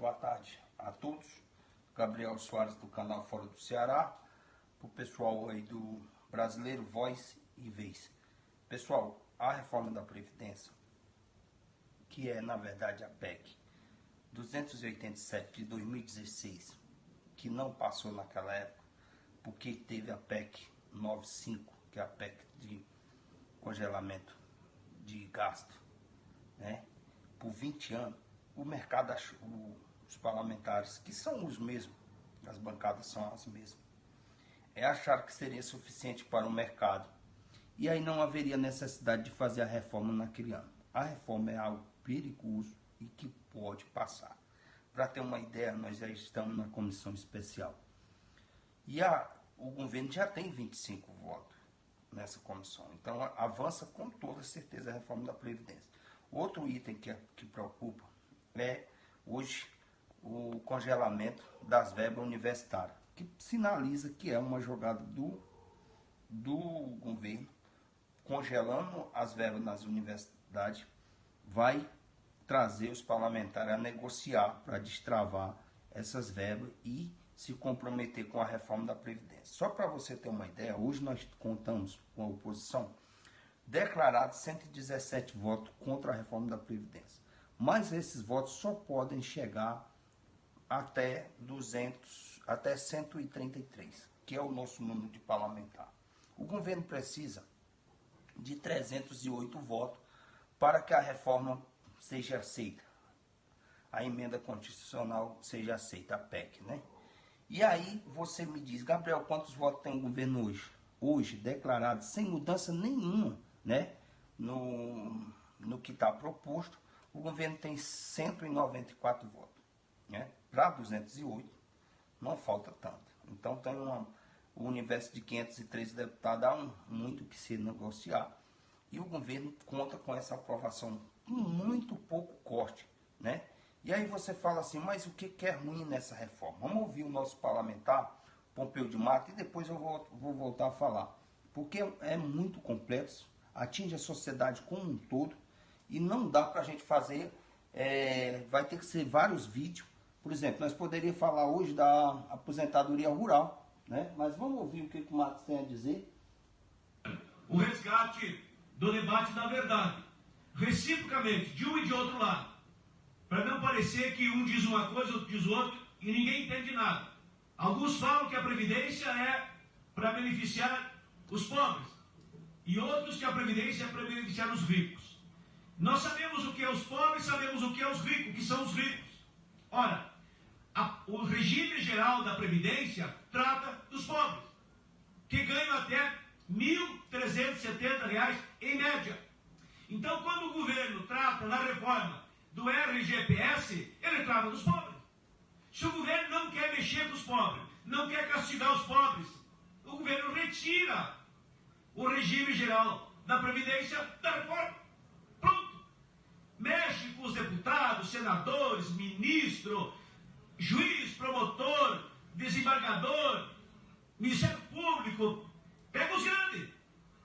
Boa tarde a todos. Gabriel Soares do canal Fora do Ceará. Para o pessoal aí do Brasileiro Voz e Vez. Pessoal, a reforma da Previdência, que é na verdade a PEC 287 de 2016, que não passou naquela época, porque teve a PEC 95, que é a PEC de congelamento de gasto, né? Por 20 anos, o mercado achou, os parlamentares, que são os mesmos, as bancadas são as mesmas, acharam que seria suficiente para o mercado. E aí não haveria necessidade de fazer a reforma naquele ano. A reforma é algo perigoso e que pode passar. Para ter uma ideia, nós já estamos na comissão especial. E o governo já tem 25 votos nessa comissão. Então avança com toda certeza a reforma da Previdência. Outro item que preocupa é hoje o congelamento das verbas universitárias, que sinaliza que é uma jogada do governo, congelando as verbas nas universidades, vai trazer os parlamentares a negociar para destravar essas verbas e se comprometer com a reforma da Previdência. Só para você ter uma ideia, hoje nós contamos com a oposição declarado 117 votos contra a reforma da Previdência. Mas esses votos só podem chegar até 133, que é o nosso número de parlamentar. O governo precisa de 308 votos para que a reforma seja aceita, a emenda constitucional seja aceita, a PEC, né? E aí você me diz, Gabriel, quantos votos tem o governo hoje? Hoje, declarado sem mudança nenhuma, né? No que está proposto, o governo tem 194 votos, né? Para 208, não falta tanto. Então tem o universo de 503 deputados, há muito que se negociar. E o governo conta com essa aprovação com muito pouco corte, né? E aí você fala assim, mas o que é ruim nessa reforma? Vamos ouvir o nosso parlamentar, Pompeu de Mato, e depois eu vou voltar a falar. Porque é muito complexo, atinge a sociedade como um todo, e não dá para a gente fazer, vai ter que ser vários vídeos. Por exemplo, nós poderíamos falar hoje da aposentadoria rural, né? Mas vamos ouvir o que o Marcos tem a dizer. O resgate do debate da verdade, reciprocamente, de um e de outro lado, para não parecer que um diz uma coisa, outro diz outra, e ninguém entende nada. Alguns falam que a Previdência é para beneficiar os pobres, e outros que a Previdência é para beneficiar os ricos. Nós sabemos o que é os pobres, sabemos o que é os ricos, que são os ricos. Ora, o regime geral da Previdência trata dos pobres, que ganham até R$ 1.370 em média. Então, quando o governo trata na reforma do RGPS, ele trata dos pobres. Se o governo não quer mexer com os pobres, não quer castigar os pobres, o governo retira o regime geral da Previdência da reforma. Pronto. Mexe com os deputados, senadores, ministro, juiz, promotor, desembargador, Ministério Público, pega os grandes.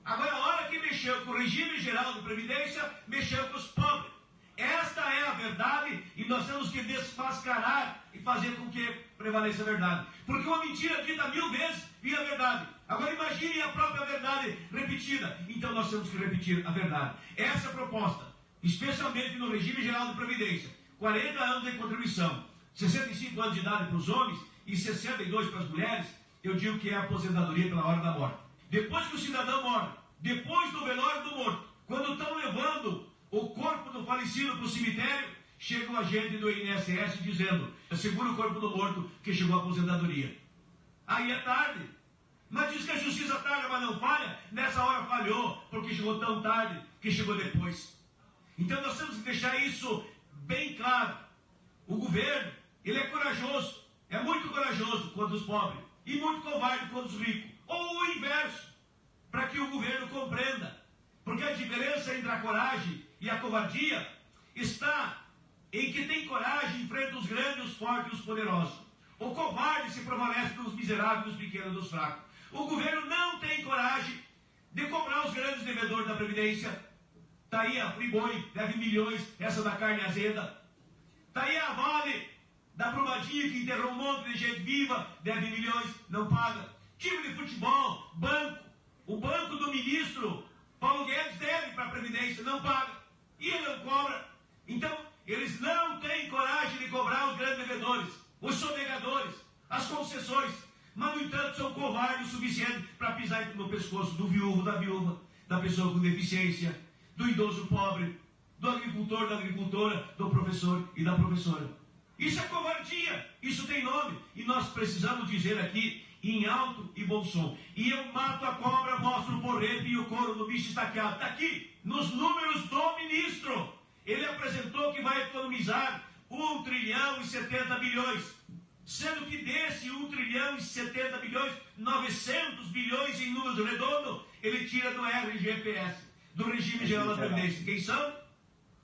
Agora, a hora que mexeu com o regime geral de Previdência, mexeu com os pobres. Esta é a verdade e nós temos que desmascarar e fazer com que prevaleça a verdade. Porque uma mentira dita 1000 vezes vira verdade. Agora imagine a própria verdade repetida. Então nós temos que repetir a verdade. Essa é a proposta, especialmente no regime geral de Previdência. 40 anos de contribuição, 65 anos de idade para os homens e 62 para as mulheres, eu digo que é a aposentadoria pela hora da morte. Depois que o cidadão morre, depois do velório do morto, quando estão levando o corpo do falecido para o cemitério, chega o agente do INSS dizendo, segura o corpo do morto que chegou a aposentadoria. Aí é tarde. Mas diz que a justiça tarda, mas não falha. Nessa hora falhou, porque chegou tão tarde que chegou depois. Então nós temos que deixar isso bem claro. O governo, ele é corajoso, é muito corajoso contra os pobres e muito covarde contra os ricos. Ou o inverso, para que o governo compreenda. Porque a diferença entre a coragem e a covardia está em que tem coragem enfrenta os grandes, os fortes e os poderosos. O covarde se prevalece dos miseráveis, dos pequenos e dos fracos. O governo não tem coragem de cobrar os grandes devedores da Previdência. Está aí a Friboi, deve milhões, essa da carne azeda. Está aí a Vale, Varginha, que enterrou um monte de gente viva, deve milhões, não paga. Time de futebol, banco. O banco do ministro Paulo Guedes deve para a Previdência, não paga. E ele não cobra. Então, eles não têm coragem de cobrar os grandes devedores, os sonegadores, as concessões. Mas, no entanto, são covardes o suficiente para pisar no pescoço do viúvo, da viúva, da pessoa com deficiência, do idoso pobre, do agricultor, da agricultora, do professor e da professora. Isso é covardia, isso tem nome. E nós precisamos dizer aqui, em alto e bom som. E eu mato a cobra, mostro o porrete e o couro do bicho estaqueado. Está aqui, nos números do ministro. Ele apresentou que vai economizar 1 trilhão e 70 bilhões. Sendo que desse 1 trilhão e 70 bilhões, 900 bilhões em números redondos, ele tira do RGPS, do Regime Geral da Previdência. Quem são?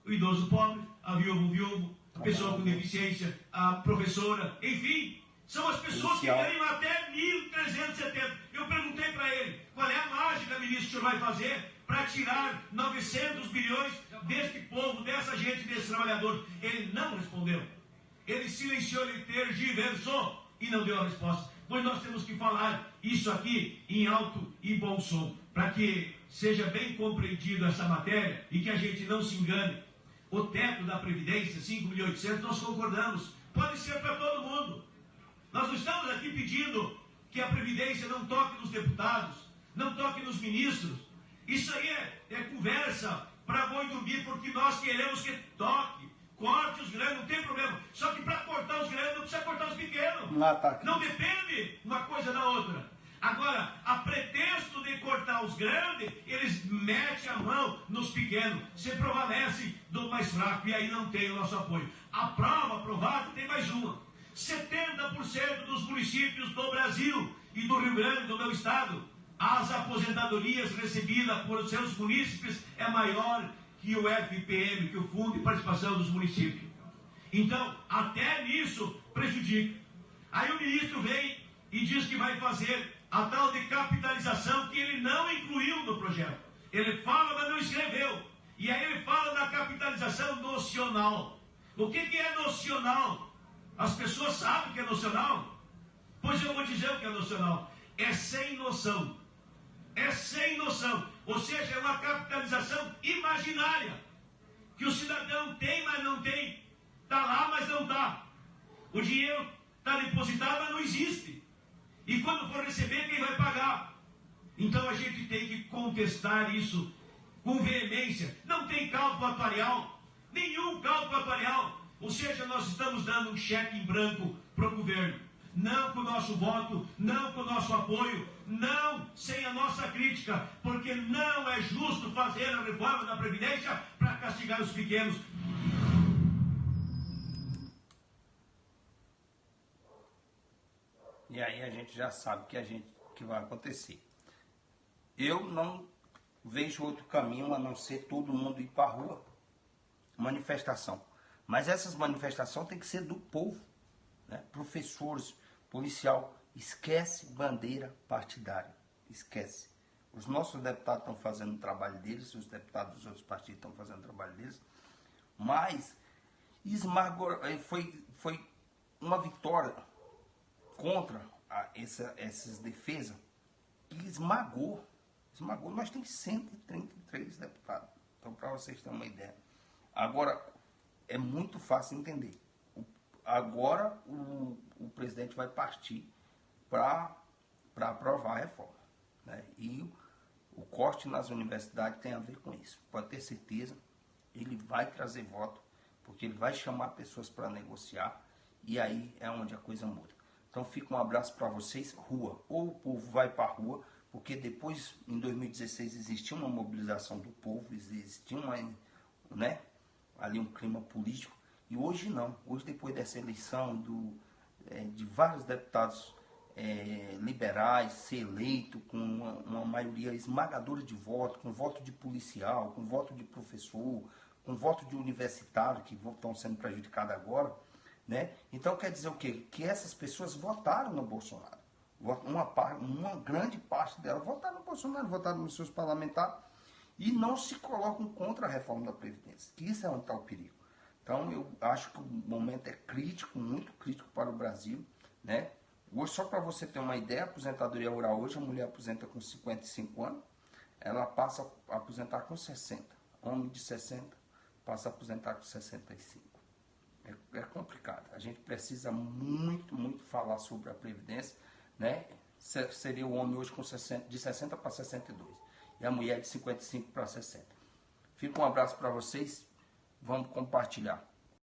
O idoso pobre, a viúva, o viúvo, a pessoa com deficiência, a professora, enfim, são as pessoas que ganham até 1.370. Eu perguntei para ele, qual é a mágica, ministro, que o senhor vai fazer para tirar 900 bilhões deste povo, dessa gente, desses trabalhadores? Ele não respondeu. Ele silenciou, ele tergiversou e não deu a resposta. Pois nós temos que falar isso aqui em alto e bom som, para que seja bem compreendido essa matéria e que a gente não se engane. O teto da Previdência, 5.800.000, nós concordamos. Pode ser para todo mundo. Nós não estamos aqui pedindo que a Previdência não toque nos deputados, não toque nos ministros. Isso aí é conversa para boi dormir, porque nós queremos que toque. Corte os grandes, não tem problema. Só que para cortar os grandes não precisa cortar os pequenos. Não depende uma coisa da outra. Agora, a pretexto de cortar os grandes, eles metem a mão nos pequenos, se prevalecem do mais fraco, e aí não tem o nosso apoio. A prova provada tem mais uma. 70% dos municípios do Brasil e do Rio Grande, do meu estado, as aposentadorias recebidas por seus munícipes é maior que o FPM, que o Fundo de Participação dos Municípios. Então, até nisso prejudica. Aí o ministro vem e diz que vai fazer a tal de capitalização que ele não incluiu no projeto. Ele fala, mas não escreveu. E aí ele fala da capitalização nocional. O que é nocional? As pessoas sabem o que é nocional? Pois eu vou dizer o que é nocional. É sem noção. É sem noção. Ou seja, é uma capitalização imaginária. Que o cidadão tem, mas não tem. Está lá, mas não está. O dinheiro está depositado, mas não existe. E quando for receber, quem vai pagar? Então a gente tem que contestar isso com veemência. Não tem cálculo atuarial. Nenhum cálculo atuarial. Ou seja, nós estamos dando um cheque em branco para o governo. Não com o nosso voto, não com o nosso apoio, não sem a nossa crítica, porque não é justo fazer a reforma da Previdência para castigar os pequenos. E aí a gente já sabe que vai acontecer. Eu não vejo outro caminho a não ser todo mundo ir para a rua. Manifestação. Mas essas manifestações têm que ser do povo. Né? Professores, policial, esquece bandeira partidária. Esquece. Os nossos deputados estão fazendo o trabalho deles, os deputados dos outros partidos estão fazendo o trabalho deles. Mas foi uma vitória contra essas defesas que esmagou. Nós temos 133 deputados. Então, para vocês terem uma ideia. Agora, é muito fácil entender. Agora, o presidente vai partir para aprovar a reforma. Né? E o corte nas universidades tem a ver com isso. Pode ter certeza, ele vai trazer voto, porque ele vai chamar pessoas para negociar, e aí é onde a coisa muda. Então fica um abraço para vocês. Rua, ou o povo vai para a rua, porque depois, em 2016, existiu uma mobilização do povo, existiu ali um clima político, e hoje não. Hoje, depois dessa eleição de vários deputados liberais ser eleito com uma maioria esmagadora de voto, com voto de policial, com voto de professor, com voto de universitário, que estão sendo prejudicados agora, né? Então quer dizer o quê? Que essas pessoas votaram no Bolsonaro. Uma grande parte delas votaram no Bolsonaro, votaram nos seus parlamentares e não se colocam contra a reforma da Previdência. Que isso é onde está o perigo. Então eu acho que o momento é crítico, muito crítico para o Brasil, né? Hoje, só para você ter uma ideia, a aposentadoria rural hoje, a mulher aposenta com 55 anos, ela passa a aposentar com 60. Homem de 60 passa a aposentar com 65. É complicado. A gente precisa muito falar sobre a Previdência, né? Seria o homem hoje com 60, de 60 para 62 e a mulher de 55 para 60. Fica um abraço para vocês. Vamos compartilhar.